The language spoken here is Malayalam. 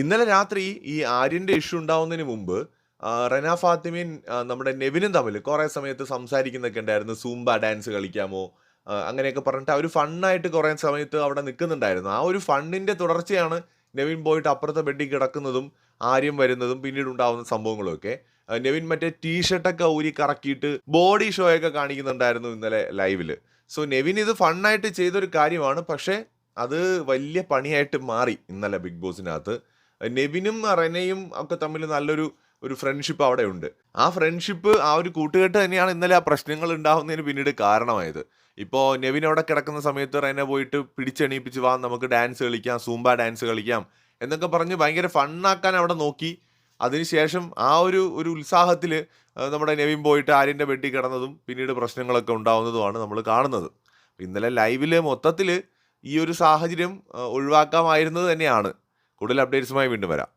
ഇന്നലെ രാത്രി ഈ ആര്യന്റെ ഇഷ്യൂ ഉണ്ടാവുന്നതിന് മുമ്പ് റെന ഫാത്തിമയും നമ്മുടെ നെവിനും തമ്മിൽ കുറേ സമയത്ത് സംസാരിക്കുന്നൊക്കെ ഉണ്ടായിരുന്നു. സൂംബ ഡാൻസ് കളിക്കാമോ? അങ്ങനെയൊക്കെ പറഞ്ഞിട്ട് ആ ഒരു ഫണ്ണായിട്ട് കുറേ സമയത്ത് അവിടെ നിൽക്കുന്നുണ്ടായിരുന്നു. ആ ഒരു ഫണ്ണിന്റെ തുടർച്ചയാണ് നെവിൻ പോയിട്ട് അപ്പുറത്തെ ബെഡിൽ കിടക്കുന്നതും ആര്യം വരുന്നതും പിന്നീട് ഉണ്ടാവുന്ന സംഭവങ്ങളുമൊക്കെ. നെവിൻ മറ്റേ ടീഷർട്ടൊക്കെ ഊരി കറക്കിയിട്ട് ബോഡി ഷോ ഒക്കെ കാണിക്കുന്നുണ്ടായിരുന്നു ഇന്നലെ ലൈവില്. സോ നെവിൻ ഇത് ഫണ്ണായിട്ട് ചെയ്തൊരു കാര്യമാണ്. പക്ഷേ അത് വലിയ പണിയായിട്ട് മാറി ഇന്നലെ ബിഗ് ബോസിനകത്ത്. നെവിനും റെനയും ഒക്കെ തമ്മിൽ ഒരു ഫ്രണ്ട്ഷിപ്പ് അവിടെ ഉണ്ട്. ആ ഫ്രണ്ട്ഷിപ്പ്, ആ ഒരു കൂട്ടുകെട്ട് തന്നെയാണ് ഇന്നലെ ആ പ്രശ്നങ്ങൾ ഉണ്ടാവുന്നതിന് പിന്നീട് കാരണമായത്. ഇപ്പോൾ നെവിൻ അവിടെ കിടക്കുന്ന സമയത്ത് റെന പോയിട്ട് പിടിച്ചെണീപ്പിച്ച് വാ നമുക്ക് ഡാൻസ് കളിക്കാം, സൂംബ ഡാൻസ് കളിക്കാം എന്നൊക്കെ പറഞ്ഞ് ഭയങ്കര ഫണ്ണാക്കാൻ അവിടെ നോക്കി. അതിനുശേഷം ആ ഒരു ഉത്സാഹത്തിൽ നമ്മുടെ നെവിൻ പോയിട്ട് ആര്യൻ്റെ ബെഡിൽ കിടന്നതും പിന്നീട് പ്രശ്നങ്ങളൊക്കെ ഉണ്ടാവുന്നതുമാണ് നമ്മൾ കാണുന്നത്. ഇന്നലെ ലൈവിൽ മൊത്തത്തിൽ ഈ ഒരു സാഹചര്യം ഒഴിവാക്കാമായിരുന്നത് തന്നെയാണ്. കൂടുതൽ അപ്ഡേറ്റ്സുമായി വീണ്ടും വരാം.